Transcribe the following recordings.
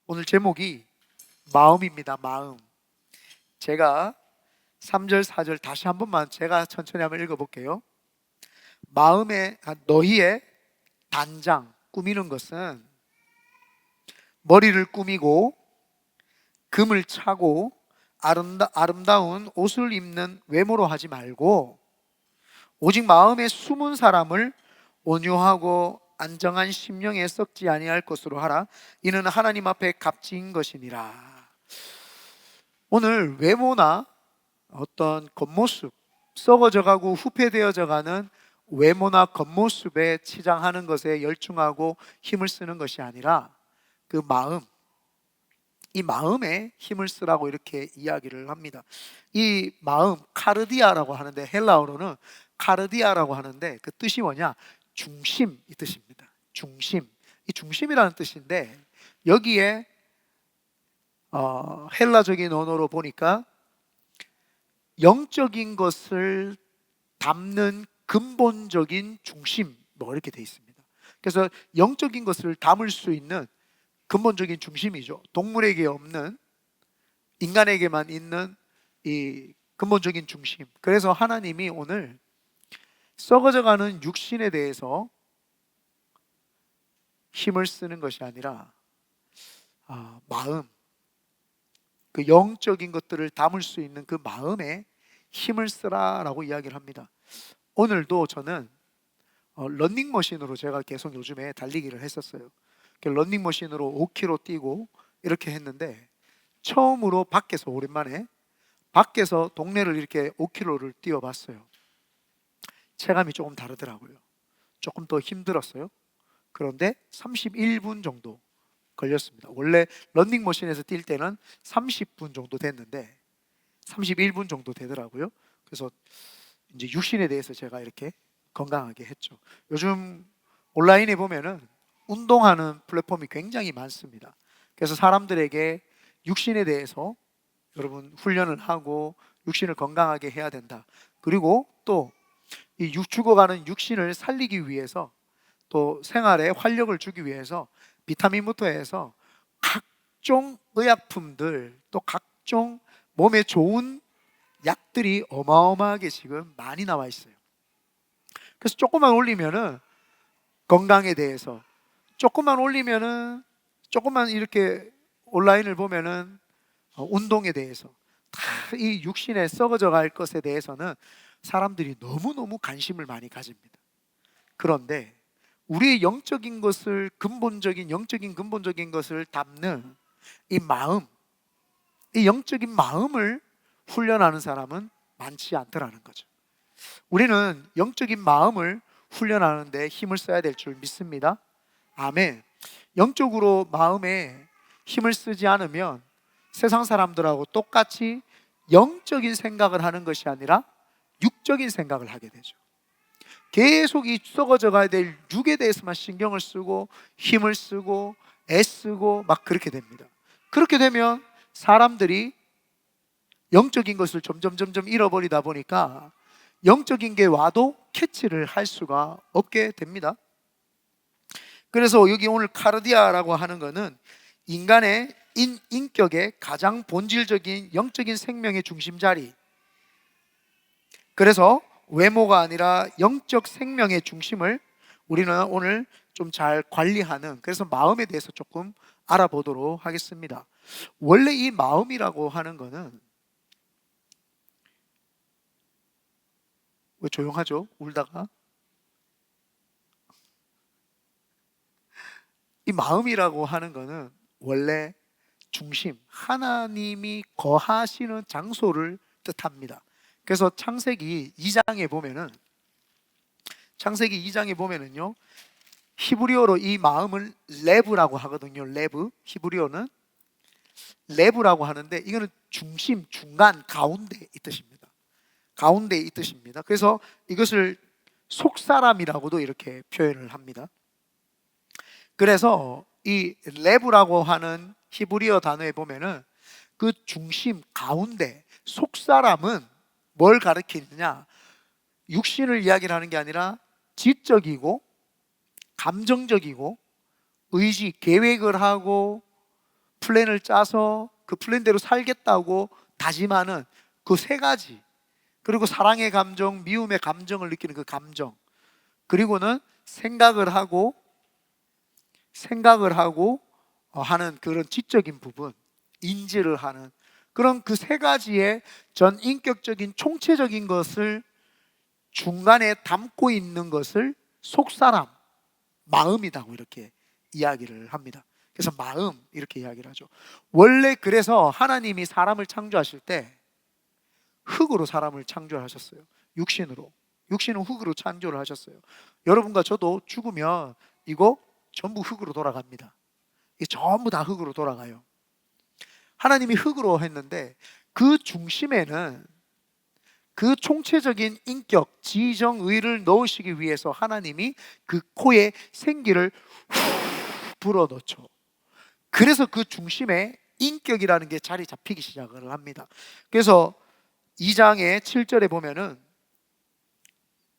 오늘 제목이 마음입니다. 마음. 제가 3절, 4절 다시 한 번만 제가 천천히 한번 읽어볼게요. 마음의 너희의 단장, 꾸미는 것은 머리를 꾸미고 금을 차고 아름다운 옷을 입는 외모로 하지 말고 오직 마음에 숨은 사람을 온유하고 안정한 심령에 썩지 아니할 것으로 하라. 이는 하나님 앞에 값진 것이니라. 오늘 외모나 어떤 겉모습, 썩어져가고 후패되어져가는 외모나 겉모습에 치장하는 것에 열중하고 힘을 쓰는 것이 아니라 그 마음, 이 마음에 힘을 쓰라고 이렇게 이야기를 합니다. 이 마음, 카르디아라고 하는데, 헬라어로는 카르디아라고 하는데 그 뜻이 뭐냐? 중심, 이 뜻입니다. 중심. 이 중심이라는 뜻인데 여기에 헬라적인 언어로 보니까 영적인 것을 담는 근본적인 중심, 뭐 이렇게 돼 있습니다. 그래서 영적인 것을 담을 수 있는 근본적인 중심이죠. 동물에게 없는, 인간에게만 있는 이 근본적인 중심. 그래서 하나님이 오늘 썩어져가는 육신에 대해서 힘을 쓰는 것이 아니라 마음, 그 영적인 것들을 담을 수 있는 그 마음에 힘을 쓰라라고 이야기를 합니다. 오늘도 저는 러닝머신으로 제가 계속 요즘에 달리기를 했었어요. 러닝머신으로 5km 뛰고 이렇게 했는데 처음으로 밖에서, 오랜만에 밖에서 동네를 이렇게 5km를 뛰어봤어요. 체감이 조금 다르더라고요. 조금 더 힘들었어요. 그런데 31분 정도 걸렸습니다. 원래 러닝머신에서 뛸 때는 30분 정도 됐는데 31분 정도 되더라고요. 그래서 이제 육신에 대해서 제가 이렇게 건강하게 했죠. 요즘 온라인에 보면은 운동하는 플랫폼이 굉장히 많습니다. 그래서 사람들에게 육신에 대해서 여러분 훈련을 하고 육신을 건강하게 해야 된다. 그리고 또 이 죽어가는 육신을 살리기 위해서, 또 생활에 활력을 주기 위해서 비타민부터 해서 각종 의약품들, 또 각종 몸에 좋은 약들이 어마어마하게 지금 많이 나와 있어요. 그래서 조금만 올리면은 건강에 대해서, 조금만 올리면은, 조금만 이렇게 온라인을 보면은 운동에 대해서, 다 이 육신에 썩어져 갈 것에 대해서는 사람들이 너무너무 관심을 많이 가집니다. 그런데 우리의 영적인 것을, 영적인 근본적인 것을 담는 이 마음, 이 영적인 마음을 훈련하는 사람은 많지 않더라는 거죠. 우리는 영적인 마음을 훈련하는데 힘을 써야 될 줄 믿습니다. 아멘. 영적으로 마음에 힘을 쓰지 않으면 세상 사람들하고 똑같이 영적인 생각을 하는 것이 아니라 육적인 생각을 하게 되죠. 계속 이 썩어져 가야 될 육에 대해서만 신경을 쓰고 힘을 쓰고 애쓰고 막 그렇게 됩니다. 그렇게 되면 사람들이 영적인 것을 점점 잃어버리다 보니까 영적인 게 와도 캐치를 할 수가 없게 됩니다. 그래서 여기 오늘 카르디아라고 하는 것은 인간의 인격의 가장 본질적인 영적인 생명의 중심자리, 그래서 외모가 아니라 영적 생명의 중심을 우리는 오늘 좀 잘 관리하는, 그래서 마음에 대해서 조금 알아보도록 하겠습니다. 원래 이 마음이라고 하는 것은, 왜 조용하죠? 울다가. 이 마음이라고 하는 것은 원래 중심, 하나님이 거하시는 장소를 뜻합니다. 그래서 창세기 2장에 보면은, 창세기 2장에 보면은요, 히브리어로 이 마음을 레브라고 하거든요. 레브, 히브리어는 레브라고 하는데 이거는 중심, 중간, 가운데 이 뜻입니다. 가운데 이 뜻입니다. 그래서 이것을 속사람이라고도 이렇게 표현을 합니다. 그래서 이 레브라고 하는 히브리어 단어에 보면은 그 중심, 가운데, 속사람은 뭘 가리키느냐? 육신을 이야기를 하는 게 아니라 지적이고 감정적이고 의지, 계획을 하고 플랜을 짜서 그 플랜대로 살겠다고 다짐하는 그 세 가지, 그리고 사랑의 감정, 미움의 감정을 느끼는 그 감정, 그리고는 생각을 하고 하는 그런 지적인 부분, 인지를 하는 그런 그 세 가지의 전 인격적인 총체적인 것을 중간에 담고 있는 것을 속사람, 마음이라고 이렇게 이야기를 합니다. 그래서 마음 이렇게 이야기를 하죠. 원래 그래서 하나님이 사람을 창조하실 때 흙으로 사람을 창조하셨어요. 육신은 흙으로 창조를 하셨어요. 여러분과 저도 죽으면 이거 전부 흙으로 돌아갑니다. 이게 전부 다 흙으로 돌아가요. 하나님이 흙으로 했는데 그 중심에는 그 총체적인 인격, 지정의를 넣으시기 위해서 하나님이 그 코에 생기를 후 불어넣죠. 그래서 그 중심에 인격이라는 게 자리 잡히기 시작을 합니다. 그래서 2장의 7절에 보면은,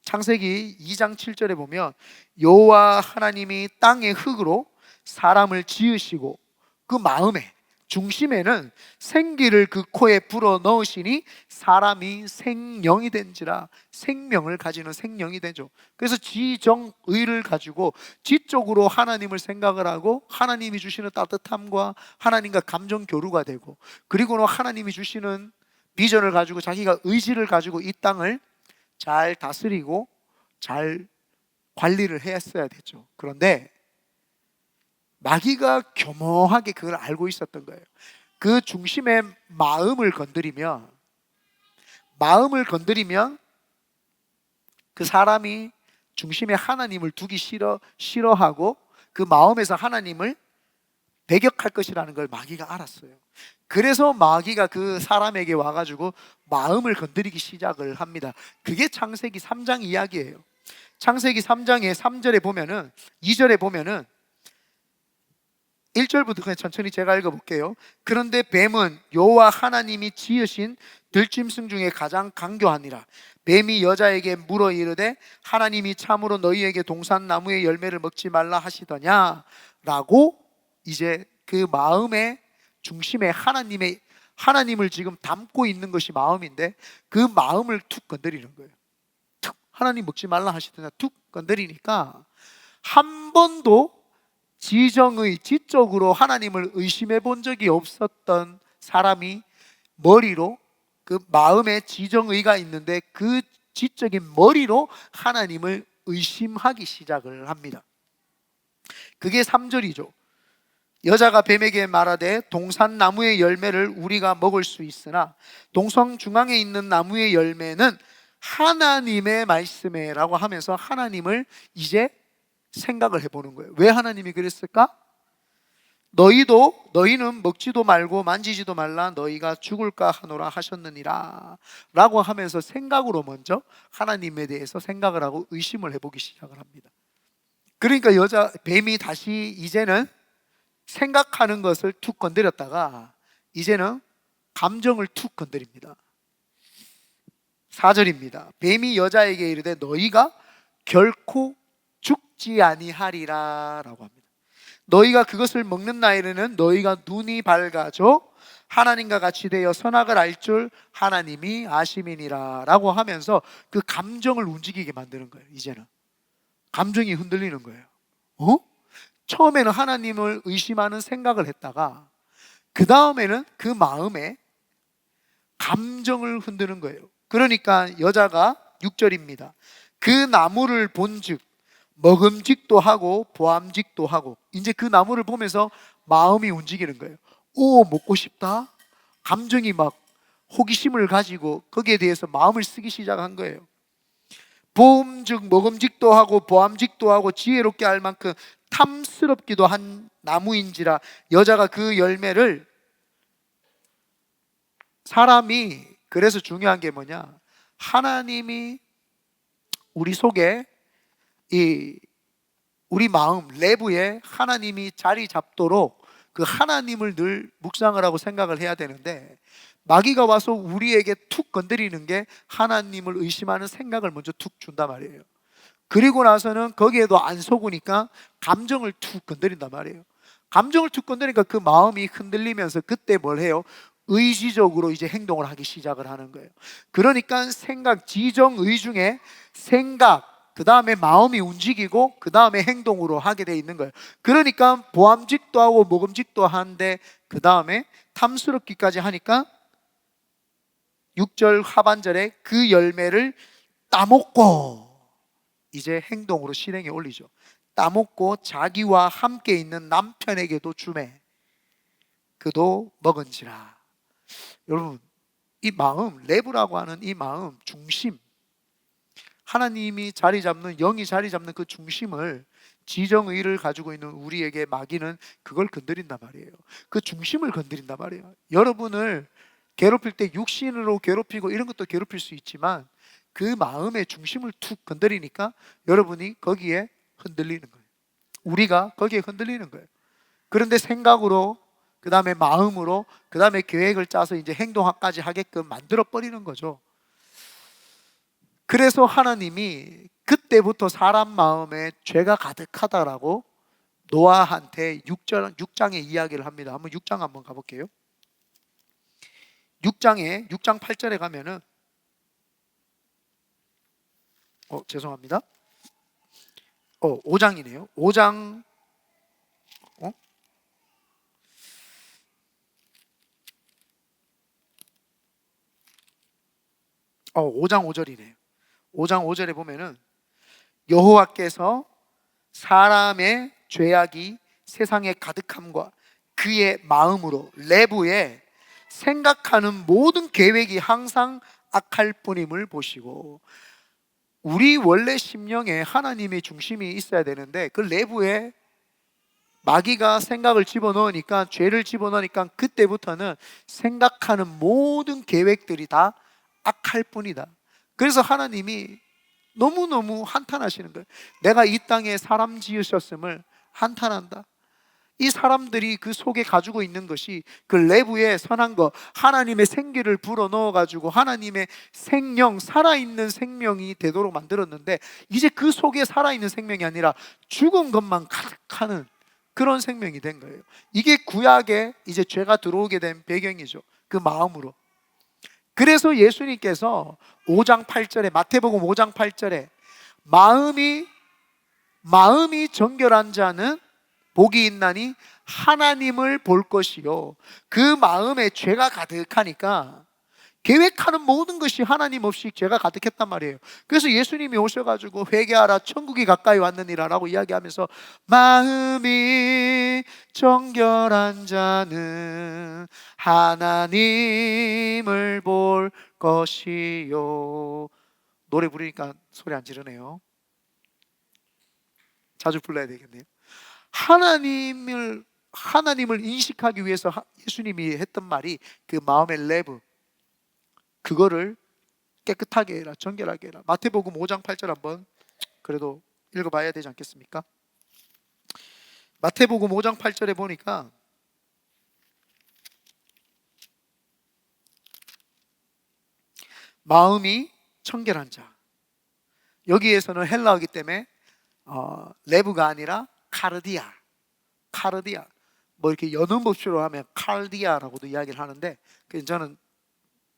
창세기 2장 7절에 보면 여호와 하나님이 땅의 흙으로 사람을 지으시고 그 마음에 중심에는 생기를 그 코에 불어 넣으시니 사람이 생령이 된지라, 생명을 가지는 생령이 되죠. 그래서 지정의를 가지고 지적으로 하나님을 생각을 하고 하나님이 주시는 따뜻함과 하나님과 감정 교류가 되고, 그리고는 하나님이 주시는 비전을 가지고 자기가 의지를 가지고 이 땅을 잘 다스리고 잘 관리를 했어야 되죠. 그런데 마귀가 교묘하게 그걸 알고 있었던 거예요. 그 중심의 마음을 건드리면 그 사람이 중심에 하나님을 두기 싫어하고 그 마음에서 하나님을 배격할 것이라는 걸 마귀가 알았어요. 그래서 마귀가 그 사람에게 와가지고 마음을 건드리기 시작을 합니다. 그게 창세기 3장 이야기예요. 창세기 3장의 3절에 보면은, 2절에 보면은, 1절부터 그냥 천천히 제가 읽어볼게요. 그런데 뱀은 여호와 하나님이 지으신 들짐승 중에 가장 강교하니라. 뱀이 여자에게 물어 이르되 하나님이 참으로 너희에게 동산나무의 열매를 먹지 말라 하시더냐 라고, 이제 그 마음의 중심에 하나님을 지금 담고 있는 것이 마음인데 그 마음을 툭 건드리는 거예요. 툭, 하나님 먹지 말라 하시더냐 툭 건드리니까 한 번도 지적으로 하나님을 의심해 본 적이 없었던 사람이 머리로, 그 마음에 지정의가 있는데 그 지적인 머리로 하나님을 의심하기 시작을 합니다. 그게 3절이죠. 여자가 뱀에게 말하되 동산 나무의 열매를 우리가 먹을 수 있으나 동성 중앙에 있는 나무의 열매는 하나님의 말씀에라고 하면서 하나님을 이제 생각을 해보는 거예요. 왜 하나님이 그랬을까? 너희는 먹지도 말고 만지지도 말라, 너희가 죽을까 하노라 하셨느니라 라고 하면서 생각으로 먼저 하나님에 대해서 생각을 하고 의심을 해보기 시작을 합니다. 그러니까 뱀이 다시 이제는 생각하는 것을 툭 건드렸다가 이제는 감정을 툭 건드립니다. 4절입니다. 뱀이 여자에게 이르되 너희가 결코 죽지 아니하리라 라고 합니다. 너희가 그것을 먹는 날에는 너희가 눈이 밝아져 하나님과 같이 되어 선악을 알 줄 하나님이 아심이니라 라고 하면서 그 감정을 움직이게 만드는 거예요. 이제는 감정이 흔들리는 거예요. 처음에는 하나님을 의심하는 생각을 했다가 그 다음에는 그 마음에 감정을 흔드는 거예요. 그러니까 여자가 6절입니다. 그 나무를 본즉 먹음직도 하고 보암직도 하고, 이제 그 나무를 보면서 마음이 움직이는 거예요. 오, 먹고 싶다. 감정이 막 호기심을 가지고 거기에 대해서 마음을 쓰기 시작한 거예요. 보음즉 먹음직도 하고 보암직도 하고 지혜롭게 할 만큼 탐스럽기도 한 나무인지라. 여자가 그 열매를, 사람이 그래서 중요한 게 뭐냐, 하나님이 우리 속에 우리 마음 내부에 하나님이 자리 잡도록 그 하나님을 늘 묵상을 하고 생각을 해야 되는데, 마귀가 와서 우리에게 툭 건드리는 게 하나님을 의심하는 생각을 먼저 툭 준단 말이에요. 그리고 나서는 거기에도 안 속으니까 감정을 툭 건드린단 말이에요. 감정을 툭 건드리니까 그 마음이 흔들리면서 그때 뭘 해요? 의지적으로 이제 행동을 하기 시작을 하는 거예요. 그러니까 생각, 지정의 중에 생각, 그 다음에 마음이 움직이고 그 다음에 행동으로 하게 돼 있는 거예요. 그러니까 보암직도 하고 먹음직도 하는데 그 다음에 탐스럽기까지 하니까 6절 하반절에 그 열매를 따먹고 이제 행동으로 실행에 올리죠. 따먹고 자기와 함께 있는 남편에게도 주매 그도 먹은지라. 여러분, 이 마음, 레브라고 하는 이 마음 중심, 하나님이 자리 잡는, 영이 자리 잡는 그 중심을, 지정의를 가지고 있는 우리에게 마귀는 그걸 건드린단 말이에요. 그 중심을 건드린단 말이에요. 여러분을 괴롭힐 때 육신으로 괴롭히고 이런 것도 괴롭힐 수 있지만 그 마음의 중심을 툭 건드리니까 여러분이 거기에 흔들리는 거예요. 우리가 거기에 흔들리는 거예요. 그런데 생각으로, 그 다음에 마음으로, 그 다음에 계획을 짜서 이제 행동까지 하게끔 만들어 버리는 거죠. 그래서 하나님이 그때부터 사람 마음에 죄가 가득하다라고 노아한테 6장에 이야기를 합니다. 한번 6장 한번 가볼게요. 6장 8절에 가면은 죄송합니다. 5장이네요. 5장 5장 5절이네요. 5장 5절에 보면은 여호와께서 사람의 죄악이 세상에 가득함과 그의 마음으로 내부에 생각하는 모든 계획이 항상 악할 뿐임을 보시고, 우리 원래 심령에 하나님의 중심이 있어야 되는데 그 내부에 마귀가 생각을 집어넣으니까, 죄를 집어넣으니까 그때부터는 생각하는 모든 계획들이 다 악할 뿐이다. 그래서 하나님이 너무너무 한탄하시는 거예요. 내가 이 땅에 사람 지으셨음을 한탄한다. 이 사람들이 그 속에 가지고 있는 것이 그 내부에 선한 것, 하나님의 생기를 불어넣어 가지고 하나님의 생명, 살아있는 생명이 되도록 만들었는데 이제 그 속에 살아있는 생명이 아니라 죽은 것만 가득하는 그런 생명이 된 거예요. 이게 구약에 이제 죄가 들어오게 된 배경이죠. 그 마음으로. 그래서 예수님께서 5장 8절에, 마태복음 5장 8절에 마음이 정결한 자는 복이 있나니 하나님을 볼 것이요, 그 마음에 죄가 가득하니까 계획하는 모든 것이 하나님 없이 죄가 가득했단 말이에요. 그래서 예수님이 오셔가지고 회개하라 천국이 가까이 왔느니라 라고 이야기하면서 마음이 정결한 자는 하나님을 볼 것이요. 노래 부르니까 소리 안 지르네요. 자주 불러야 되겠네요. 하나님을 인식하기 위해서 예수님이 했던 말이 그 마음의 레브, 그거를 깨끗하게 해라, 정결하게 해라. 마태복음 5장 8절 한번 그래도 읽어봐야 되지 않겠습니까? 마태복음 5장 8절에 보니까 마음이 청결한 자, 여기에서는 헬라어기 때문에 레브가 아니라 카르디아, 뭐 이렇게 여는 법칙으로 하면 칼디아라고도 이야기를 하는데 저는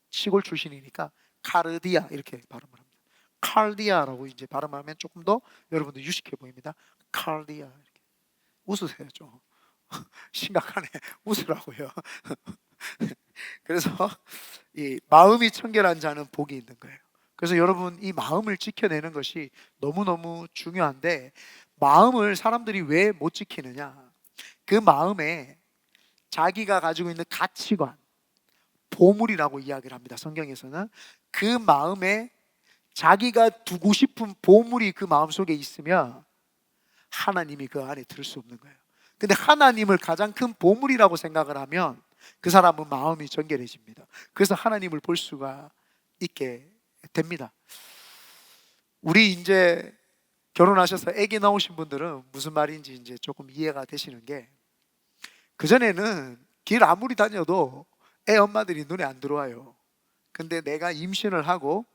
시골 출신이니까 카르디아 이렇게 발음을 합니다. 칼디아라고 이제 발음하면 조금 더 여러분들 유식해 보입니다. 칼디아. 이렇게 웃으세요 좀. 심각하네. 웃으라고요. 그래서 이 마음이 청결한 자는 복이 있는 거예요. 그래서 여러분, 이 마음을 지켜내는 것이 너무너무 중요한데, 마음을 사람들이 왜 못 지키느냐? 그 마음에 자기가 가지고 있는 가치관, 보물이라고 이야기를 합니다. 성경에서는 그 마음에 자기가 두고 싶은 보물이 그 마음속에 있으면 하나님이 그 안에 들 수 없는 거예요. 근데 하나님을 가장 큰 보물이라고 생각을 하면 그 사람은 마음이 정결해집니다. 그래서 하나님을 볼 수가 있게 됩니다. 우리 이제 결혼하셔서 아기 나오신 분들은 무슨 말인지 이제 조금 이해가 되시는 게, 그전에는 길 아무리 다녀도 애 엄마들이 눈에 안 들어와요. 근데 내가 임신을 하고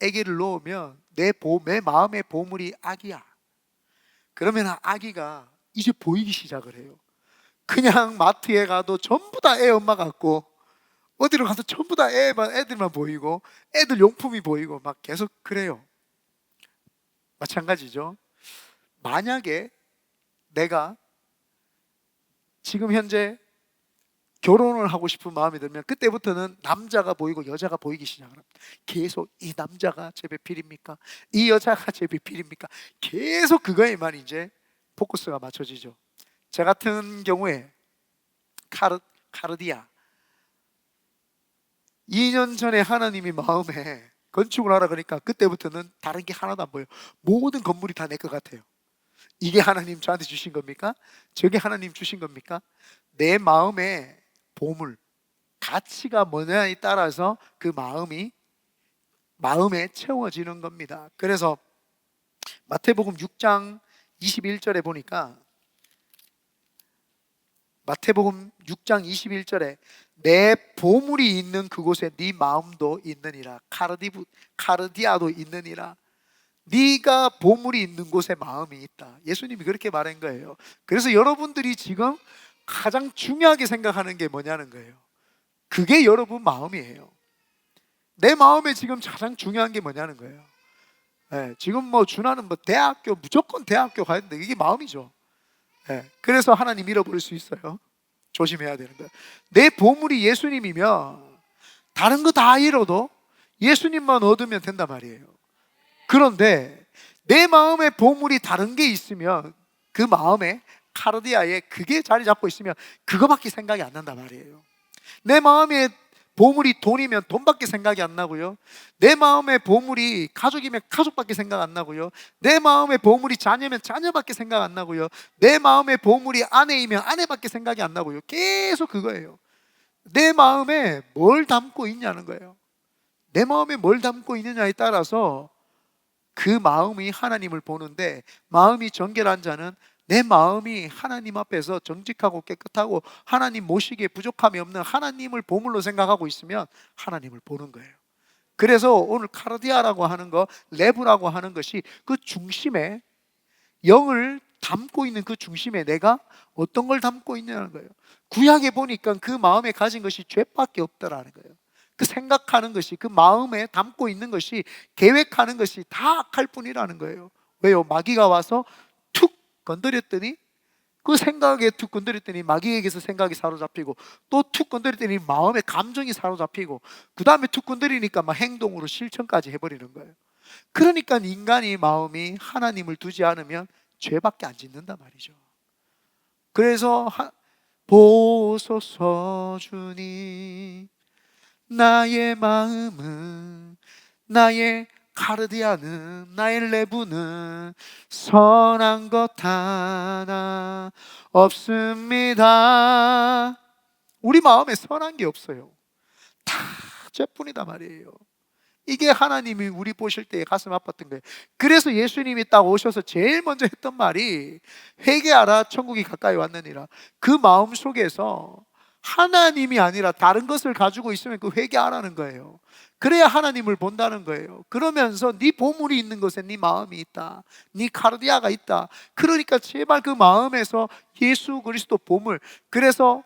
아기를 놓으면 내 마음의 보물이 아기야. 그러면 아기가 이제 보이기 시작을 해요. 그냥 마트에 가도 전부 다 애 엄마 같고, 어디로 가도 전부 다 애들만 보이고 애들 용품이 보이고 막 계속 그래요. 마찬가지죠. 만약에 내가 지금 현재 결혼을 하고 싶은 마음이 들면 그때부터는 남자가 보이고 여자가 보이기 시작합니다. 계속 이 남자가 제 배필입니까? 이 여자가 제 배필입니까? 계속 그거에만 이제 포커스가 맞춰지죠. 저 같은 경우에 카르디아 2년 전에 하나님이 마음에 건축을 하라 그러니까 그때부터는 다른 게 하나도 안 보여요. 모든 건물이 다 내 것 같아요. 이게 하나님 저한테 주신 겁니까? 저게 하나님 주신 겁니까? 내 마음의 보물, 가치가 뭐냐에 따라서 그 마음에 채워지는 겁니다. 그래서 마태복음 6장 21절에 보니까, 마태복음 6장 21절에 내 보물이 있는 그곳에 네 마음도 있느니라. 카르디아도 있느니라. 네가 보물이 있는 곳에 마음이 있다. 예수님이 그렇게 말한 거예요. 그래서 여러분들이 지금 가장 중요하게 생각하는 게 뭐냐는 거예요. 그게 여러분 마음이에요. 내 마음에 지금 가장 중요한 게 뭐냐는 거예요. 지금 뭐 준하는 뭐 대학교 무조건 대학교 가야 되는데 이게 마음이죠. 그래서 하나님 잃어버릴 수 있어요. 조심해야 되는 거예요. 내 보물이 예수님이면 다른 거 다 잃어도 예수님만 얻으면 된단 말이에요. 그런데 내 마음에 보물이 다른 게 있으면 그 마음에 카르디아에 그게 자리 잡고 있으면 그거밖에 생각이 안 난단 말이에요. 내 마음에 보물이 돈이면 돈밖에 생각이 안 나고요. 내 마음의 보물이 가족이면 가족밖에 생각 안 나고요. 내 마음의 보물이 자녀면 자녀밖에 생각 안 나고요. 내 마음의 보물이 아내이면 아내밖에 생각이 안 나고요. 계속 그거예요. 내 마음에 뭘 담고 있냐는 거예요. 내 마음에 뭘 담고 있느냐에 따라서 그 마음이 하나님을 보는데, 마음이 정결한 자는 내 마음이 하나님 앞에서 정직하고 깨끗하고 하나님 모시기에 부족함이 없는 하나님을 보물로 생각하고 있으면 하나님을 보는 거예요. 그래서 오늘 카르디아라고 하는 거, 레브라고 하는 것이 그 중심에, 영을 담고 있는 그 중심에 내가 어떤 걸 담고 있냐는 거예요. 구약에 보니까 그 마음에 가진 것이 죄밖에 없다라는 거예요. 그 생각하는 것이, 그 마음에 담고 있는 것이, 계획하는 것이 다 악할 뿐이라는 거예요. 왜요? 마귀가 와서 툭 건드렸더니, 그 생각에 툭 건드렸더니 마귀에게서 생각이 사로잡히고, 또 툭 건드렸더니 마음의 감정이 사로잡히고, 그 다음에 툭 건드리니까 막 행동으로 실천까지 해버리는 거예요. 그러니까 인간이 마음이 하나님을 두지 않으면 죄밖에 안 짓는단 말이죠. 그래서 보소서 주님, 나의 마음은, 나의 카르디아는, 나의 레브는 선한 것 하나 없습니다. 우리 마음에 선한 게 없어요. 다 죄뿐이다 말이에요. 이게 하나님이 우리 보실 때 가슴 아팠던 거예요. 그래서 예수님이 딱 오셔서 제일 먼저 했던 말이 회개하라, 천국이 가까이 왔느니라. 그 마음 속에서 하나님이 아니라 다른 것을 가지고 있으면 그 회개하라는 거예요. 그래야 하나님을 본다는 거예요. 그러면서 네 보물이 있는 곳에 네 마음이 있다, 네 카르디아가 있다. 그러니까 제발 그 마음에서 예수 그리스도 보물. 그래서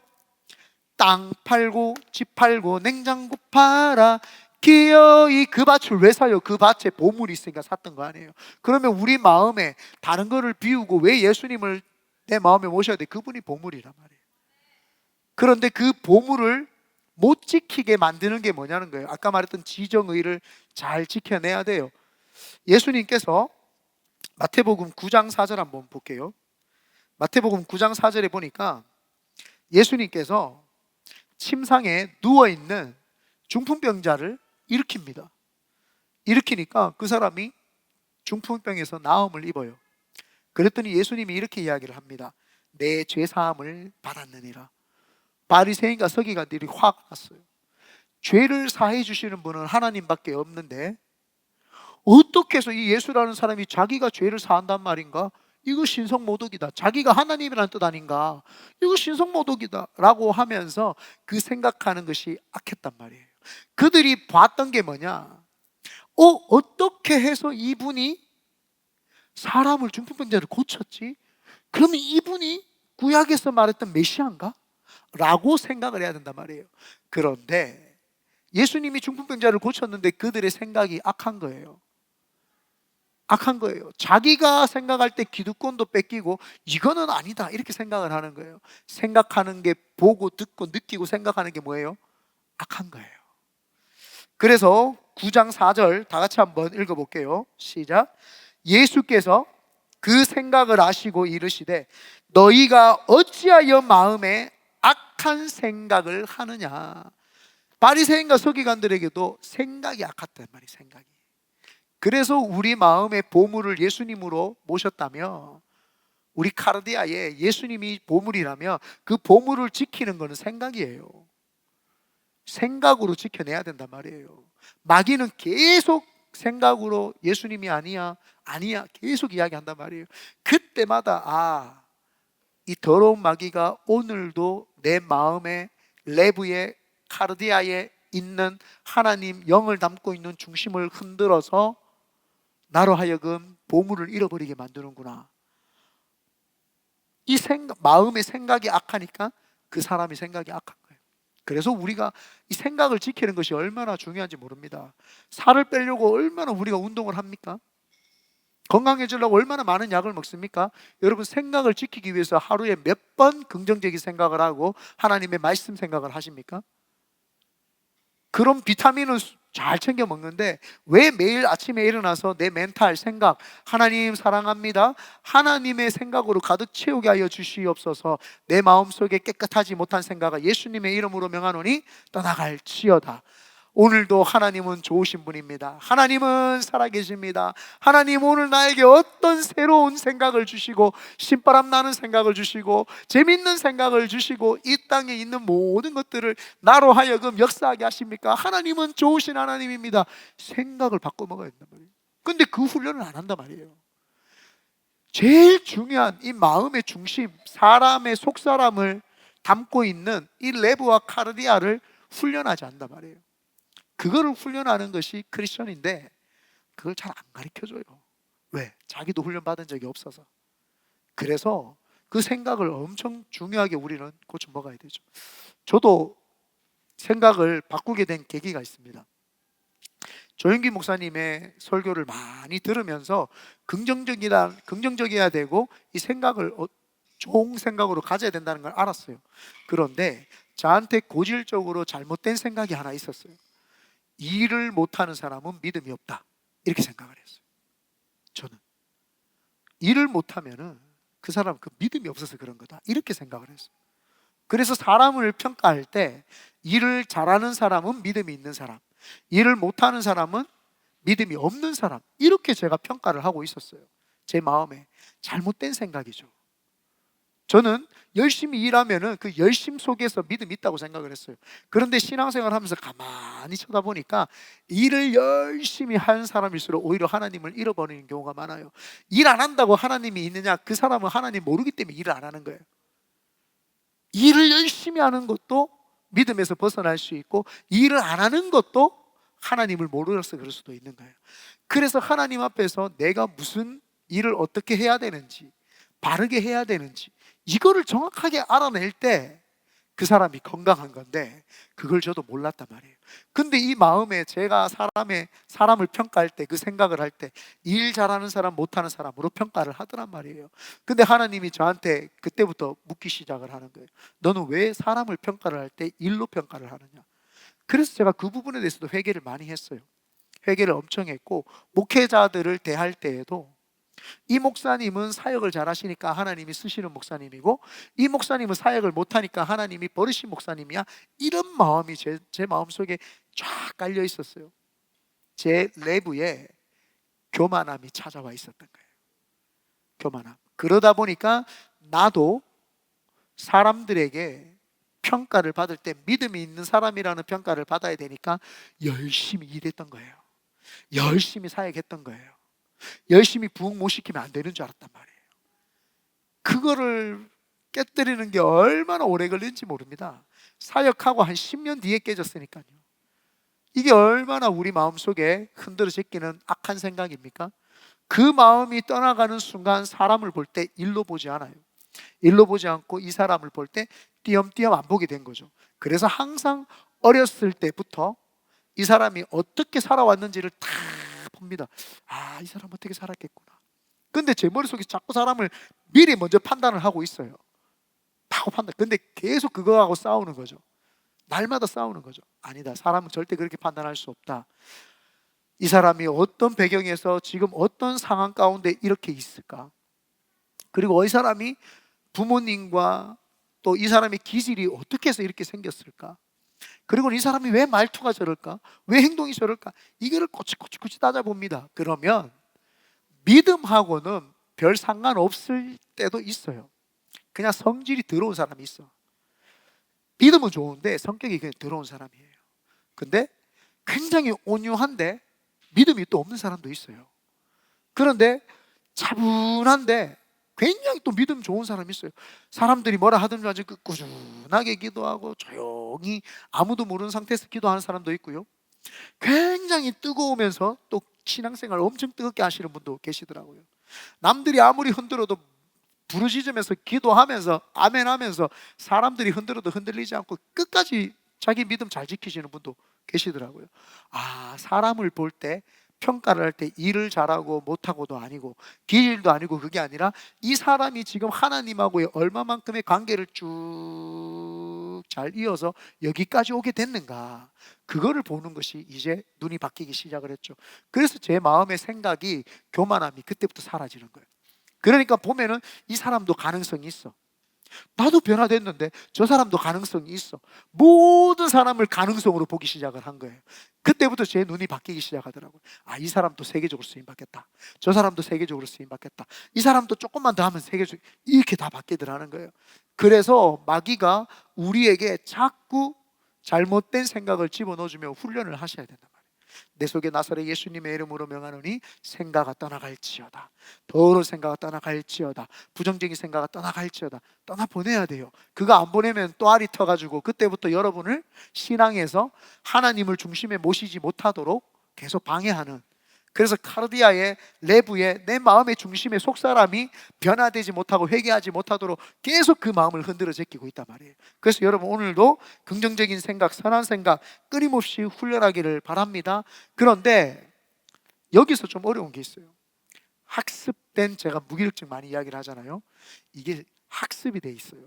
땅 팔고 집 팔고 냉장고 팔아 기어이 그 밭을 왜 사요? 그 밭에 보물이 있으니까 샀던 거 아니에요? 그러면 우리 마음에 다른 거를 비우고 왜 예수님을 내 마음에 모셔야 돼? 그분이 보물이란 말이에요. 그런데 그 보물을 못 지키게 만드는 게 뭐냐는 거예요. 아까 말했던 지정의를 잘 지켜내야 돼요. 예수님께서 마태복음 9장 4절 한번 볼게요. 마태복음 9장 4절에 보니까 예수님께서 침상에 누워있는 중풍병자를 일으키니까 그 사람이 중풍병에서 나음을 입어요. 그랬더니 예수님이 이렇게 이야기를 합니다. 내 죄사함을 받았느니라. 바리새인과 서기관들이 화가 났어요. 죄를 사해 주시는 분은 하나님밖에 없는데 어떻게 해서 이 예수라는 사람이 자기가 죄를 사한단 말인가? 이거 신성모독이다. 자기가 하나님이라는 뜻 아닌가? 이거 신성모독이다 라고 하면서 그 생각하는 것이 악했단 말이에요. 그들이 봤던 게 뭐냐? 어떻게 해서 이분이 사람을, 중풍병자를 고쳤지? 그러면 이분이 구약에서 말했던 메시아인가? 라고 생각을 해야 된단 말이에요. 그런데 예수님이 중풍병자를 고쳤는데 그들의 생각이 악한 거예요. 악한 거예요. 자기가 생각할 때 기득권도 뺏기고 이거는 아니다 이렇게 생각을 하는 거예요. 생각하는 게 보고 듣고 느끼고 생각하는 게 뭐예요? 악한 거예요. 그래서 9장 4절 다 같이 한번 읽어볼게요. 시작. 예수께서 그 생각을 아시고 이르시되 너희가 어찌하여 마음에 악한 생각을 하느냐. 바리새인과 서기관들에게도 생각이 악했단 말이에요. 생각이. 그래서 우리 마음의 보물을 예수님으로 모셨다면, 우리 카르디아에 예수님이 보물이라면 그 보물을 지키는 것은 생각이에요. 생각으로 지켜내야 된단 말이에요. 마귀는 계속 생각으로 예수님이 아니야 아니야 계속 이야기한단 말이에요. 그때마다 이 더러운 마귀가 오늘도 내 마음에, 레브에, 카르디아에 있는 하나님 영을 담고 있는 중심을 흔들어서 나로 하여금 보물을 잃어버리게 만드는구나. 이 마음의 생각이 악하니까 그 사람의 생각이 악한 거예요. 그래서 우리가 이 생각을 지키는 것이 얼마나 중요한지 모릅니다. 살을 빼려고 얼마나 우리가 운동을 합니까? 건강해지려고 얼마나 많은 약을 먹습니까? 여러분, 생각을 지키기 위해서 하루에 몇 번 긍정적인 생각을 하고 하나님의 말씀 생각을 하십니까? 그런 비타민은 잘 챙겨 먹는데 왜 매일 아침에 일어나서 내 멘탈 생각, 하나님 사랑합니다, 하나님의 생각으로 가득 채우게 하여 주시옵소서, 내 마음속에 깨끗하지 못한 생각을 예수님의 이름으로 명하노니 떠나갈지어다. 오늘도 하나님은 좋으신 분입니다. 하나님은 살아계십니다. 하나님 오늘 나에게 어떤 새로운 생각을 주시고 신바람 나는 생각을 주시고 재밌는 생각을 주시고 이 땅에 있는 모든 것들을 나로 하여금 역사하게 하십니까? 하나님은 좋으신 하나님입니다. 생각을 바꿔 먹어야 된단 말이에요. 근데 그 훈련을 안 한단 말이에요. 제일 중요한 이 마음의 중심, 사람의 속사람을 담고 있는 이 레브와 카르디아를 훈련하지 않는단 말이에요. 그거를 훈련하는 것이 크리스천인데 그걸 잘 안 가르쳐줘요. 왜? 자기도 훈련받은 적이 없어서. 그래서 그 생각을 엄청 중요하게 우리는 고쳐 먹어야 되죠. 저도 생각을 바꾸게 된 계기가 있습니다. 조영기 목사님의 설교를 많이 들으면서 긍정적이어야 되고 이 생각을 좋은 생각으로 가져야 된다는 걸 알았어요. 그런데 저한테 고질적으로 잘못된 생각이 하나 있었어요. 일을 못하는 사람은 믿음이 없다 이렇게 생각을 했어요. 저는 일을 못하면은 그 사람은 그 믿음이 없어서 그런 거다 이렇게 생각을 했어요. 그래서 사람을 평가할 때 일을 잘하는 사람은 믿음이 있는 사람, 일을 못하는 사람은 믿음이 없는 사람, 이렇게 제가 평가를 하고 있었어요. 제 마음에 잘못된 생각이죠. 저는 열심히 일하면은 그 열심 속에서 믿음이 있다고 생각을 했어요. 그런데 신앙생활 하면서 가만히 쳐다보니까 일을 열심히 하는 사람일수록 오히려 하나님을 잃어버리는 경우가 많아요. 일 안 한다고 하나님이 있느냐? 그 사람은 하나님 모르기 때문에 일을 안 하는 거예요. 일을 열심히 하는 것도 믿음에서 벗어날 수 있고 일을 안 하는 것도 하나님을 모르어서 그럴 수도 있는 거예요. 그래서 하나님 앞에서 내가 무슨 일을 어떻게 해야 되는지, 바르게 해야 되는지 이거를 정확하게 알아낼 때 그 사람이 건강한 건데 그걸 저도 몰랐단 말이에요. 근데 이 마음에 제가 사람을 평가할 때, 그 생각을 할 때 일 잘하는 사람 못하는 사람으로 평가를 하더란 말이에요. 근데 하나님이 저한테 그때부터 묻기 시작을 하는 거예요. 너는 왜 사람을 평가를 할 때 일로 평가를 하느냐? 그래서 제가 그 부분에 대해서도 회개를 많이 했어요. 회개를 엄청 했고 목회자들을 대할 때에도 이 목사님은 사역을 잘하시니까 하나님이 쓰시는 목사님이고 이 목사님은 사역을 못하니까 하나님이 버리신 목사님이야, 이런 마음이 제 마음속에 쫙 깔려 있었어요. 제 내부에 교만함이 찾아와 있었던 거예요. 교만함. 그러다 보니까 나도 사람들에게 평가를 받을 때 믿음이 있는 사람이라는 평가를 받아야 되니까 열심히 일했던 거예요. 열심히 사역했던 거예요. 열심히 부흥 못 시키면 안 되는 줄 알았단 말이에요. 그거를 깨뜨리는 게 얼마나 오래 걸린지 모릅니다. 사역하고 한 10년 뒤에 깨졌으니까요. 이게 얼마나 우리 마음속에 흔들어 제끼는 악한 생각입니까? 그 마음이 떠나가는 순간 사람을 볼 때 일로 보지 않아요. 일로 보지 않고 이 사람을 볼 때 띄엄띄엄 안 보게 된 거죠. 그래서 항상 어렸을 때부터 이 사람이 어떻게 살아왔는지를 다 봅니다. 아, 이 사람 어떻게 살았겠구나. 근데 제 머릿속에 자꾸 사람을 미리 먼저 판단을 하고 있어요. 하고 판단. 근데 계속 그거하고 싸우는 거죠. 날마다 싸우는 거죠. 아니다. 사람은 절대 그렇게 판단할 수 없다. 이 사람이 어떤 배경에서 지금 어떤 상황 가운데 이렇게 있을까? 그리고 이 사람이 부모님과 또 이 사람의 기질이 어떻게 해서 이렇게 생겼을까? 그리고 이 사람이 왜 말투가 저럴까? 왜 행동이 저럴까? 이거를 꼬치꼬치 따져봅니다. 그러면 믿음하고는 별 상관없을 때도 있어요. 그냥 성질이 더러운 사람이 있어. 믿음은 좋은데 성격이 그냥 더러운 사람이에요. 근데 굉장히 온유한데 믿음이 또 없는 사람도 있어요. 그런데 차분한데 굉장히 또 믿음 좋은 사람이 있어요. 사람들이 뭐라 하든지 아주 꾸준하게 기도하고 조용히 아무도 모르는 상태에서 기도하는 사람도 있고요. 굉장히 뜨거우면서 또 신앙생활 엄청 뜨겁게 하시는 분도 계시더라고요. 남들이 아무리 흔들어도 부르짖으면서 기도하면서 아멘 하면서 사람들이 흔들어도 흔들리지 않고 끝까지 자기 믿음 잘 지키시는 분도 계시더라고요. 아, 사람을 볼 때 평가를 할 때 일을 잘하고 못하고도 아니고 기질도 아니고 그게 아니라 이 사람이 지금 하나님하고의 얼마만큼의 관계를 쭉 잘 이어서 여기까지 오게 됐는가, 그거를 보는 것이 이제 눈이 바뀌기 시작을 했죠. 그래서 제 마음의 생각이, 교만함이 그때부터 사라지는 거예요. 그러니까 보면은 이 사람도 가능성이 있어. 나도 변화됐는데 저 사람도 가능성이 있어. 모든 사람을 가능성으로 보기 시작을 한 거예요. 그때부터 제 눈이 바뀌기 시작하더라고요. 아, 이 사람도 세계적으로 쓰임받겠다. 저 사람도 세계적으로 쓰임받겠다. 이 사람도 조금만 더 하면 세계적으로, 이렇게 다 바뀌더라는 거예요. 그래서 마귀가 우리에게 자꾸 잘못된 생각을 집어넣어주며 훈련을 하셔야 된단 말이에요. 내 속에 나사렛 예수님의 이름으로 명하노니 생각아 떠나갈지어다. 더러운 생각아 떠나갈지어다. 부정적인 생각아 떠나갈지어다. 떠나보내야 돼요. 그거 안 보내면 또 알이 터가지고 그때부터 여러분을 신앙에서 하나님을 중심에 모시지 못하도록 계속 방해하는, 그래서 카르디아의 내부에 내 마음의 중심에 속사람이 변화되지 못하고 회개하지 못하도록 계속 그 마음을 흔들어 제끼고 있단 말이에요. 그래서 여러분 오늘도 긍정적인 생각, 선한 생각 끊임없이 훈련하기를 바랍니다. 그런데 여기서 좀 어려운 게 있어요. 학습된, 제가 무기력증 많이 이야기를 하잖아요. 이게 학습이 돼 있어요.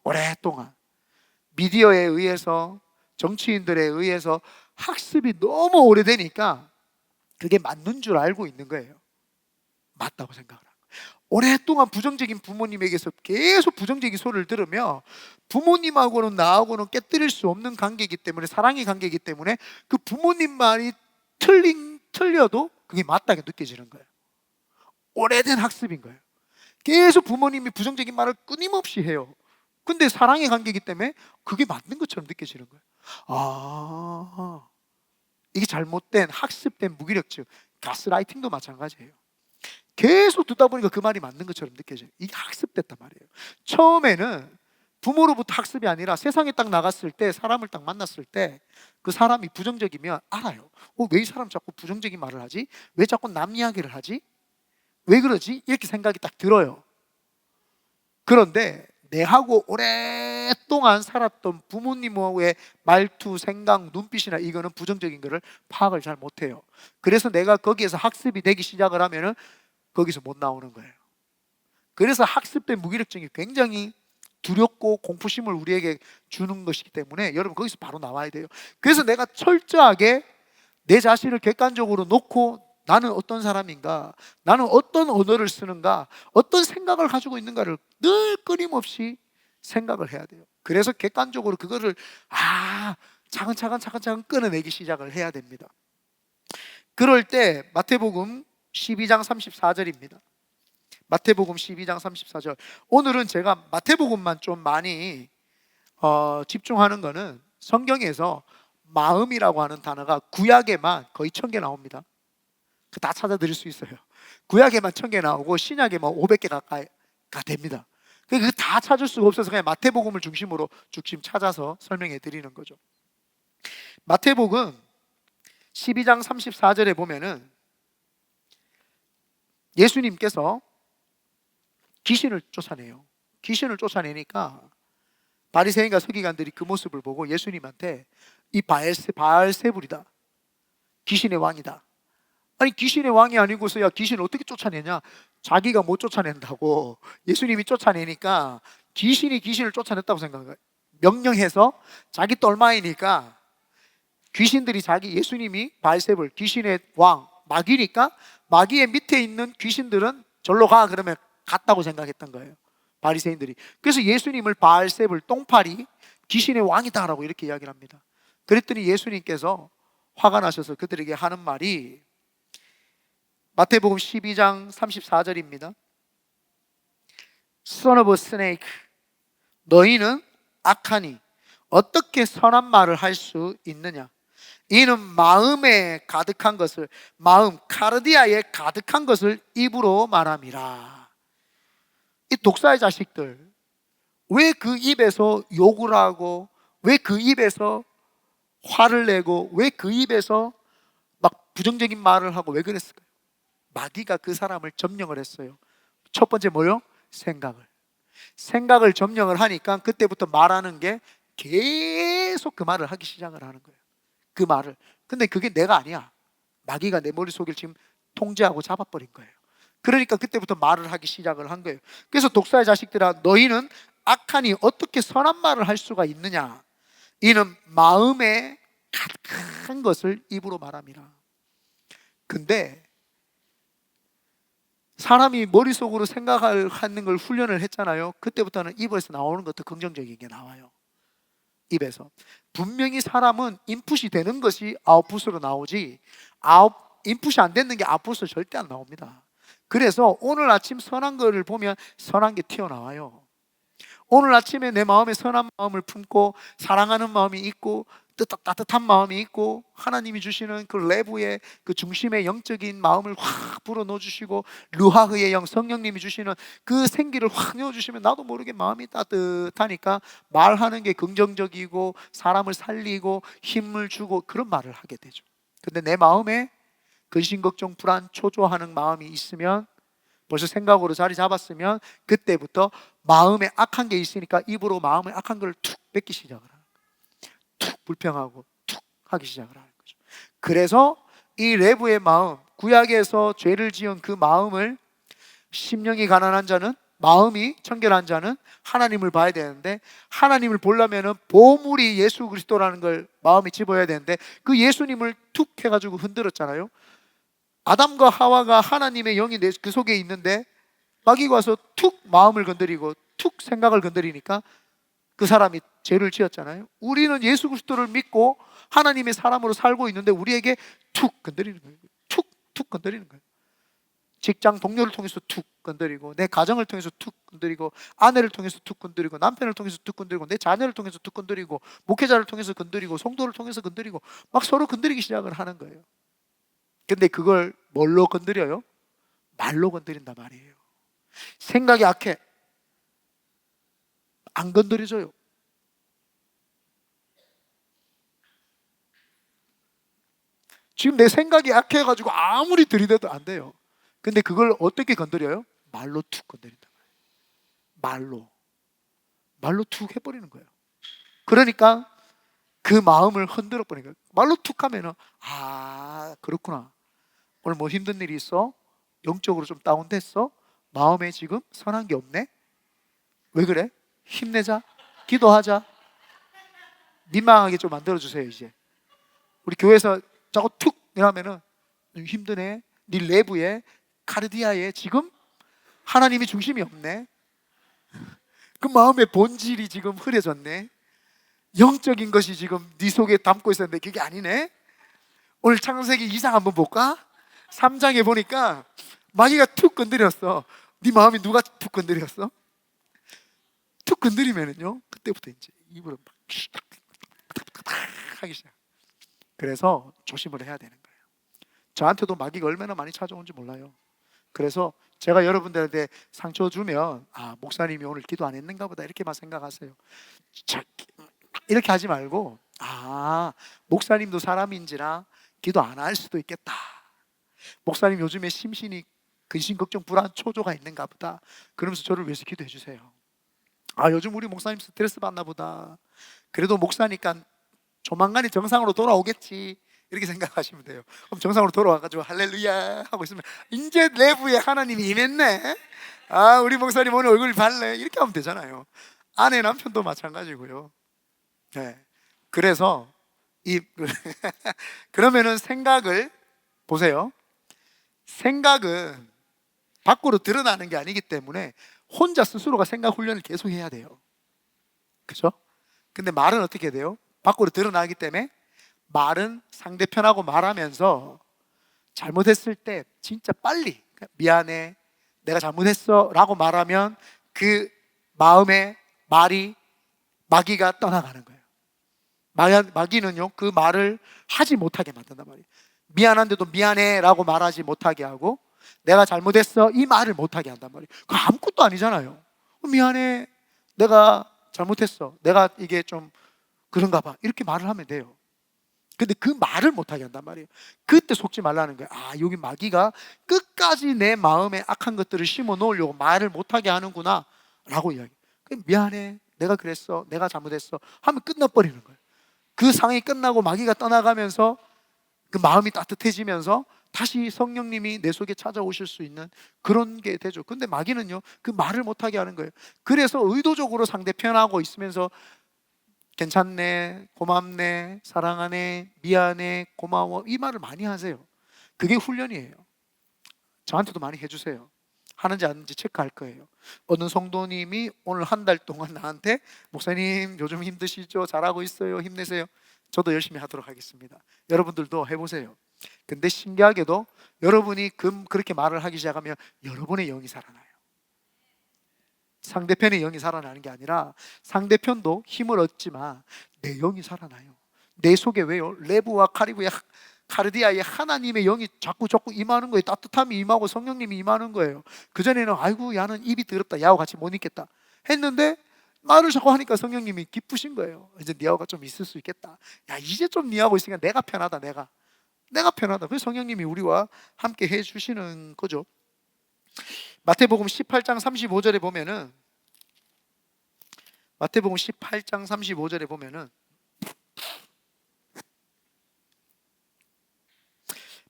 오랫동안 미디어에 의해서, 정치인들에 의해서 학습이 너무 오래되니까 그게 맞는 줄 알고 있는 거예요. 맞다고 생각을 하고. 오랫동안 부정적인 부모님에게서 계속 부정적인 소리를 들으며 부모님하고는 나하고는 깨뜨릴 수 없는 관계이기 때문에, 사랑의 관계이기 때문에 그 부모님 말이 틀려도 그게 맞다고 느껴지는 거예요. 오래된 학습인 거예요. 계속 부모님이 부정적인 말을 끊임없이 해요. 근데 사랑의 관계이기 때문에 그게 맞는 것처럼 느껴지는 거예요. 아, 이게 잘못된 학습된 무기력증, 가스라이팅도 마찬가지예요. 계속 듣다 보니까 그 말이 맞는 것처럼 느껴져요. 이게 학습됐단 말이에요. 처음에는 부모로부터 학습이 아니라 세상에 딱 나갔을 때, 사람을 딱 만났을 때 그 사람이 부정적이면 알아요. 왜 이 사람 자꾸 부정적인 말을 하지? 왜 자꾸 남 이야기를 하지? 왜 그러지? 이렇게 생각이 딱 들어요. 그런데 내하고 오랫동안 살았던 부모님하고의 말투, 생각, 눈빛이나 이거는 부정적인 거를 파악을 잘 못해요. 그래서 내가 거기에서 학습이 되기 시작을 하면은 거기서 못 나오는 거예요. 그래서 학습된 무기력증이 굉장히 두렵고 공포심을 우리에게 주는 것이기 때문에 여러분 거기서 바로 나와야 돼요. 그래서 내가 철저하게 내 자신을 객관적으로 놓고 나는 어떤 사람인가, 나는 어떤 언어를 쓰는가, 어떤 생각을 가지고 있는가를 늘 끊임없이 생각을 해야 돼요. 그래서 객관적으로 그거를 차근차근 끊어내기 시작을 해야 됩니다. 그럴 때 마태복음 12장 34절입니다. 마태복음 12장 34절. 오늘은 제가 마태복음만 좀 많이 집중하는 거는, 성경에서 마음이라고 하는 단어가 구약에만 거의 1000개 나옵니다. 다 찾아드릴 수 있어요. 구약에만 1000개 나오고 신약에만 500개 가까이가 됩니다. 그거 다 찾을 수가 없어서 그냥 마태복음을 중심으로 쭉 지금 찾아서 설명해 드리는 거죠. 마태복음 12장 34절에 보면은 예수님께서 귀신을 쫓아내요. 귀신을 쫓아내니까 바리새인과 서기관들이 그 모습을 보고 예수님한테 이 바알세불이다, 귀신의 왕이다. 아니 귀신의 왕이 아니고서야 귀신을 어떻게 쫓아내냐? 자기가 못 쫓아낸다고 예수님이 쫓아내니까 귀신이 귀신을 쫓아냈다고 생각한 거예요. 명령해서 자기 똘마이니까 귀신들이 예수님이 바알세불, 귀신의 왕, 마귀니까 마귀의 밑에 있는 귀신들은 절로 가 그러면 갔다고 생각했던 거예요, 바리새인들이. 그래서 예수님을 바알세불, 똥파리, 귀신의 왕이다라고 이렇게 이야기를 합니다. 그랬더니 예수님께서 화가 나셔서 그들에게 하는 말이 마태복음 12장 34절입니다. Son of a snake, 너희는 악하니 어떻게 선한 말을 할 수 있느냐? 이는 마음에 가득한 것을, 마음 카르디아에 가득한 것을 입으로 말함이라. 이 독사의 자식들, 왜 그 입에서 욕을 하고, 왜 그 입에서 화를 내고, 왜 그 입에서 막 부정적인 말을 하고 왜 그랬을까요? 마귀가 그 사람을 점령을 했어요. 첫 번째 뭐요? 생각을 점령을 하니까 그때부터 말하는 게 계속 그 말을 하기 시작을 하는 거예요. 그 말을. 근데 그게 내가 아니야. 마귀가 내 머릿속을 지금 통제하고 잡아버린 거예요. 그러니까 그때부터 말을 하기 시작을 한 거예요. 그래서 독사의 자식들아, 너희는 악하니 어떻게 선한 말을 할 수가 있느냐? 이는 마음에 가득한 것을 입으로 말함이라. 근데 사람이 머릿속으로 생각하는 걸 훈련을 했잖아요. 그때부터는 입에서 나오는 것도 긍정적인 게 나와요. 입에서. 분명히 사람은 인풋이 되는 것이 아웃풋으로 나오지, 인풋이 안 되는 게 아웃풋으로 절대 안 나옵니다. 그래서 오늘 아침 선한 거를 보면 선한 게 튀어나와요. 오늘 아침에 내 마음에 선한 마음을 품고 사랑하는 마음이 있고 따뜻한 마음이 있고 하나님이 주시는 그 내부의 그 중심의 영적인 마음을 확 불어넣어 주시고 루하흐의 영, 성령님이 주시는 그 생기를 확 넣어주시면 나도 모르게 마음이 따뜻하니까 말하는 게 긍정적이고 사람을 살리고 힘을 주고 그런 말을 하게 되죠. 근데 내 마음에 근심, 걱정, 불안, 초조하는 마음이 있으면, 벌써 생각으로 자리 잡았으면 그때부터 마음에 악한 게 있으니까 입으로 마음에 악한 걸 툭 뱉기 시작을 하는 거예요. 툭 불평하고 툭 하기 시작을 하는 거죠. 그래서 이 레브의 마음, 구약에서 죄를 지은 그 마음을, 심령이 가난한 자는, 마음이 청결한 자는 하나님을 봐야 되는데, 하나님을 보려면은 보물이 예수 그리스도라는 걸 마음에 집어야 되는데, 그 예수님을 툭 해가지고 흔들었잖아요. 아담과 하와가 하나님의 영이 그 속에 있는데 마귀가 와서 툭 마음을 건드리고 툭 생각을 건드리니까 그 사람이 죄를 지었잖아요. 우리는 예수 그리스도를 믿고 하나님의 사람으로 살고 있는데 우리에게 툭 건드리는 거예요. 툭 건드리는 거예요. 직장 동료를 통해서 툭 건드리고, 내 가정을 통해서 툭 건드리고, 아내를 통해서 툭 건드리고, 남편을 통해서 툭 건드리고, 내 자녀를 통해서 툭 건드리고, 목회자를 통해서 건드리고, 성도를 통해서 건드리고, 막 서로 건드리기 시작을 하는 거예요. 근데 그걸 뭘로 건드려요? 말로 건드린단 말이에요. 생각이 악해, 안 건드려져요. 지금 내 생각이 악해가지고 아무리 들이대도 안 돼요. 근데 그걸 어떻게 건드려요? 말로 툭 건드린단 말이에요. 말로 툭 해버리는 거예요. 그러니까 그 마음을 흔들어 버리는 거예요. 말로 툭 하면은, 아 그렇구나, 오늘 뭐 힘든 일이 있어? 영적으로 좀 다운됐어? 마음에 지금 선한 게 없네? 왜 그래? 힘내자, 기도하자. 민망하게 좀 만들어주세요. 이제 우리 교회에서 자꾸 툭 이러면은 힘드네, 네 내부에 카르디아에 지금 하나님이 중심이 없네, 그 마음의 본질이 지금 흐려졌네, 영적인 것이 지금 네 속에 담고 있었는데 그게 아니네. 오늘 창세기 2장 한번 볼까? 3장에 보니까 마귀가 툭 건드렸어. 네 마음이 누가 툭 건드렸어? 툭 건드리면은요, 그때부터 이제 입으로 막 하기 시작. 그래서 조심을 해야 되는 거예요. 저한테도 마귀가 얼마나 많이 찾아온지 몰라요. 그래서 제가 여러분들한테 상처 주면, 아 목사님이 오늘 기도 안 했는가 보다 이렇게만 생각하세요. 이렇게 하지 말고, 아 목사님도 사람인지라 기도 안 할 수도 있겠다, 목사님 요즘에 심신이 근심, 걱정, 불안, 초조가 있는가 보다. 그러면서 저를 위해서 기도해 주세요. 아, 요즘 우리 목사님 스트레스 받나 보다. 그래도 목사니까 조만간에 정상으로 돌아오겠지, 이렇게 생각하시면 돼요. 그럼 정상으로 돌아와가지고 할렐루야 하고 있으면 이제 내부에 하나님이 임했네. 아, 우리 목사님 오늘 얼굴 발래, 이렇게 하면 되잖아요. 아내 남편도 마찬가지고요. 네. 그래서 이 그러면은 생각을 보세요. 생각은 밖으로 드러나는 게 아니기 때문에 혼자 스스로가 생각 훈련을 계속 해야 돼요. 그죠? 근데 말은 어떻게 돼요? 밖으로 드러나기 때문에 말은 상대편하고 말하면서 잘못했을 때 진짜 빨리 미안해, 내가 잘못했어 라고 말하면 그 마음의 말이, 마귀가 떠나가는 거예요. 마귀는요, 그 말을 하지 못하게 만든단 말이에요. 미안한데도 미안해 라고 말하지 못하게 하고, 내가 잘못했어 이 말을 못하게 한단 말이에요. 그거 아무것도 아니잖아요. 미안해, 내가 잘못했어, 내가 이게 좀 그런가 봐, 이렇게 말을 하면 돼요. 근데 그 말을 못하게 한단 말이에요. 그때 속지 말라는 거예요. 아, 여기 마귀가 끝까지 내 마음에 악한 것들을 심어 놓으려고 말을 못하게 하는구나 라고 이야기해요. 미안해, 내가 그랬어, 내가 잘못했어 하면 끝나버리는 거예요. 그 상황이 끝나고 마귀가 떠나가면서 그 마음이 따뜻해지면서 다시 성령님이 내 속에 찾아오실 수 있는 그런 게 되죠. 근데 마귀는요, 그 말을 못하게 하는 거예요. 그래서 의도적으로 상대편하고 있으면서 괜찮네, 고맙네, 사랑하네, 미안해, 고마워, 이 말을 많이 하세요. 그게 훈련이에요. 저한테도 많이 해주세요. 하는지 안 하는지 체크할 거예요. 어느 성도님이 오늘 한 달 동안 나한테 목사님 요즘 힘드시죠? 잘하고 있어요, 힘내세요. 저도 열심히 하도록 하겠습니다. 여러분들도 해보세요. 근데 신기하게도 여러분이 그렇게 말을 하기 시작하면 여러분의 영이 살아나요. 상대편의 영이 살아나는 게 아니라 상대편도 힘을 얻지만 내 영이 살아나요. 내 속에 왜요? 레브와 카르디아의 하나님의 영이 자꾸 임하는 거예요. 따뜻함이 임하고 성령님이 임하는 거예요. 그전에는 아이고 야는 입이 더럽다, 야하고 같이 못 있겠다 했는데 말을 자꾸 하니까 성령님이 기쁘신 거예요. 이제 니하고가 좀 있을 수 있겠다. 야, 이제 좀 니하고 있으니까 내가 편하다. 내가 편하다. 그래서 성령님이 우리와 함께 해주시는 거죠. 마태복음 18장 35절에 보면은, 마태복음 18장 35절에 보면은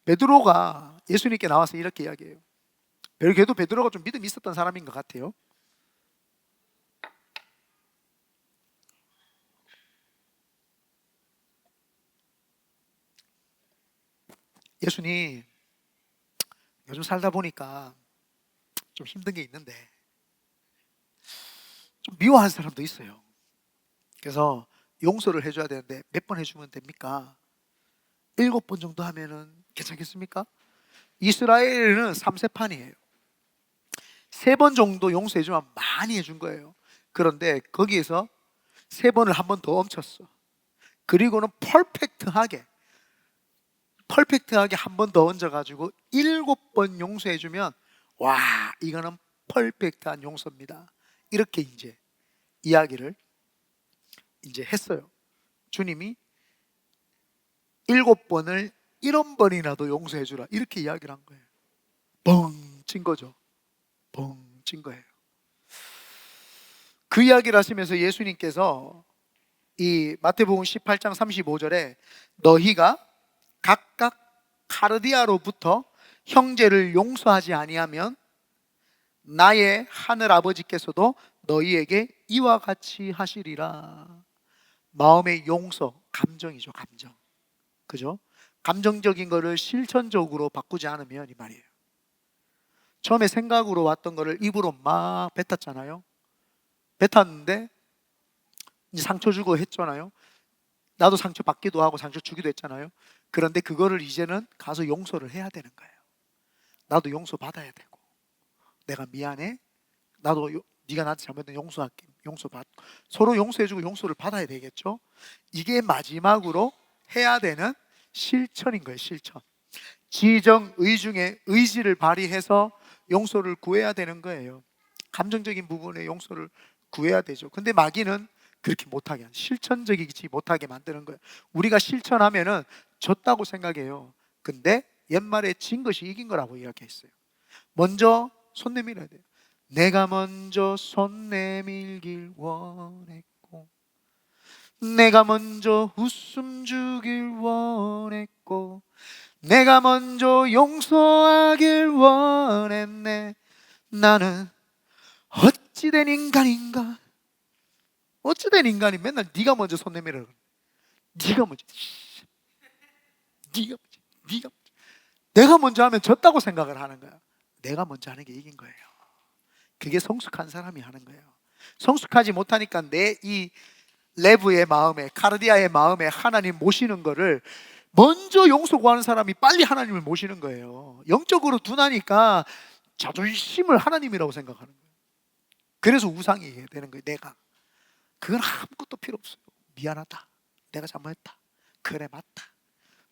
베드로가 예수님께 나와서 이렇게 이야기해요. 그래도 베드로가 좀 믿음이 있었던 사람인 것 같아요. 예수님, 요즘 살다 보니까 좀 힘든 게 있는데 좀 미워하는 사람도 있어요. 그래서 용서를 해줘야 되는데 몇 번 해주면 됩니까? 7번 정도 하면은 괜찮겠습니까? 이스라엘은 3세판이에요. 3번 정도 용서해주면 많이 해준 거예요. 그런데 거기에서 3번을 한 번 더 얹혔어. 그리고는 퍼펙트하게 한 번 더 얹어가지고 7번 용서해주면, 와, 이거는 퍼펙트한 용서입니다. 이렇게 이제 이야기를 이제 했어요. 주님이 7번을 1번이라도 용서해주라, 이렇게 이야기를 한 거예요. 뻥친 거죠. 뻥친 거예요. 그 이야기를 하시면서 예수님께서 이 마태복음 18장 35절에 너희가 각각 카르디아로부터 형제를 용서하지 아니하면 나의 하늘 아버지께서도 너희에게 이와 같이 하시리라. 마음의 용서, 감정이죠, 감정. 그죠? 감정적인 거를 실천적으로 바꾸지 않으면 이 말이에요. 처음에 생각으로 왔던 거를 입으로 막 뱉었잖아요. 뱉었는데 이제 상처 주고 했잖아요. 나도 상처 받기도 하고 상처 주기도 했잖아요. 그런데 그거를 이제는 가서 용서를 해야 되는 거예요. 나도 용서 받아야 되고, 내가 미안해, 나도 네가 나한테 잘못했는데 용서할게, 용서받고 서로 용서해주고 용서를 받아야 되겠죠. 이게 마지막으로 해야 되는 실천인 거예요. 실천. 지정의 중에 의지를 발휘해서 용서를 구해야 되는 거예요. 감정적인 부분에 용서를 구해야 되죠. 근데 마귀는 그렇게 못하게, 실천적이지 못하게 만드는 거예요. 우리가 실천하면은 졌다고 생각해요. 근데 옛말에 진 것이 이긴 거라고 이야기했어요. 먼저 손 내밀어야 돼요. 내가 먼저 손 내밀길 원했고, 내가 먼저 웃음 주길 원했고, 내가 먼저 용서하길 원했네. 나는 어찌된 인간인가? 어찌된 인간이 맨날 네가 먼저 손 내밀어. 네가 먼저. 네가 먼저. 네가 먼저. 내가 먼저 하면 졌다고 생각을 하는 거야. 내가 먼저 하는 게 이긴 거예요. 그게 성숙한 사람이 하는 거예요. 성숙하지 못하니까 내 이 레브의 마음에, 카르디아의 마음에 하나님 모시는 거를 먼저 용서 구하는 사람이 빨리 하나님을 모시는 거예요. 영적으로 둔하니까 자존심을 하나님이라고 생각하는 거예요. 그래서 우상이 되는 거예요. 내가. 그건 아무것도 필요 없어요. 미안하다, 내가 잘못했다, 그래 맞다.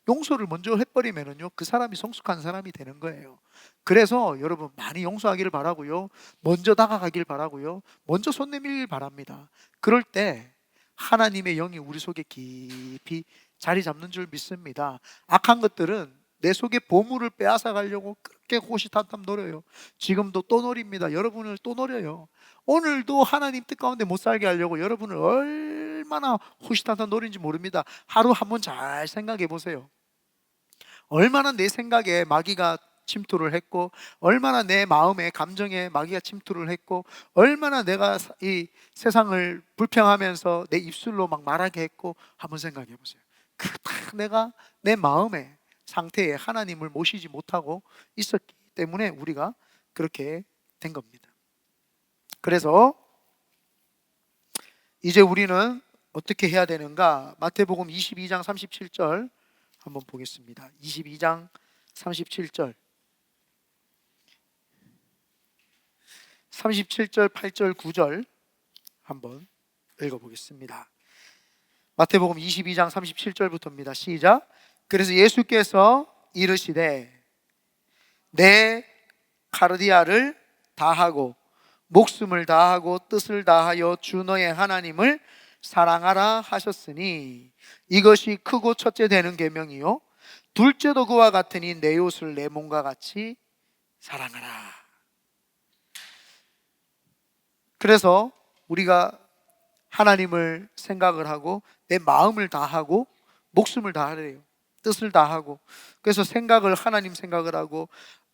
용서를 먼저 해버리면은요, 그 사람이 성숙한 사람이 되는 거예요. 그래서 여러분 많이 용서하기를 바라고요, 먼저 다가가길 바라고요, 먼저 손 내밀길 바랍니다. 그럴 때 하나님의 영이 우리 속에 깊이 자리 잡는 줄 믿습니다. 악한 것들은 내 속에 보물을 빼앗아 가려고 그렇게 호시탐탐 노려요. 지금도 또 노립니다. 여러분을 또 노려요. 오늘도 하나님 뜻 가운데 못 살게 하려고 여러분을 얼마나 호시탐탐 노린지 모릅니다. 하루 한번 잘 생각해 보세요. 얼마나 내 생각에 마귀가 침투를 했고, 얼마나 내 마음에 감정에 마귀가 침투를 했고, 얼마나 내가 이 세상을 불평하면서 내 입술로 막 말하게 했고, 한번 생각해 보세요. 그 다 내가 내 마음의 상태에 하나님을 모시지 못하고 있었기 때문에 우리가 그렇게 된 겁니다. 그래서 이제 우리는 어떻게 해야 되는가? 마태복음 22장 37절 한번 보겠습니다. 22장 37절 37절, 8절, 9절 한번 읽어보겠습니다. 마태복음 22장 37절부터입니다. 시작. 그래서 예수께서 이르시되 내 카르디아를 다하고 목숨을 다하고 뜻을 다하여 주 너의 하나님을 사랑하라 하셨으니 이것이 크고 첫째 되는 계명이요 둘째도 그와 같으니 내 이웃을 내 몸과 같이 사랑하라. 그래서 우리가 하나님을 생각을 하고 내 마음을 다하고 목숨을 다하래요. 뜻을 다하고. 그래서 생각을 하나님 생각을 하고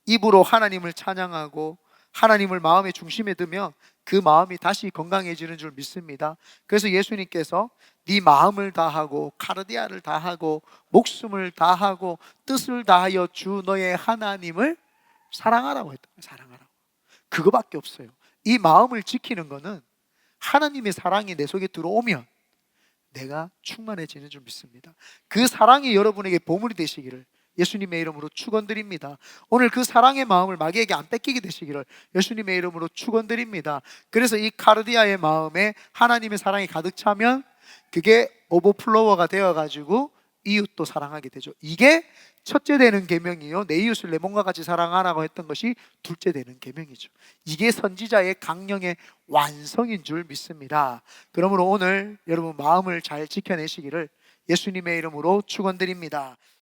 입으로 하나님을 찬양하고 하나님을 마음의 중심에 두면 그 마음이 다시 건강해지는 줄 믿습니다. 그래서 예수님께서 네 마음을 다하고 카르디아를 다하고 목숨을 다하고 뜻을 다하여 주 너의 하나님을 사랑하라고 했던 거예요. 사랑하라고. 그거밖에 없어요. 이 마음을 지키는 거는 하나님의 사랑이 내 속에 들어오면 내가 충만해지는 줄 믿습니다. 그 사랑이 여러분에게 보물이 되시기를 예수님의 이름으로 축원드립니다. 오늘 그 사랑의 마음을 마귀에게 안 뺏기게 되시기를 예수님의 이름으로 축원드립니다. 그래서 이 카르디아의 마음에 하나님의 사랑이 가득 차면 그게 오버플로워가 되어가지고 이웃도 사랑하게 되죠. 이게 첫째 되는 계명이요 내 이웃을 내 몸과 같이 사랑하라고 했던 것이 둘째 되는 계명이죠. 이게 선지자의 강령의 완성인 줄 믿습니다. 그러므로 오늘 여러분 마음을 잘 지켜내시기를 예수님의 이름으로 축원드립니다.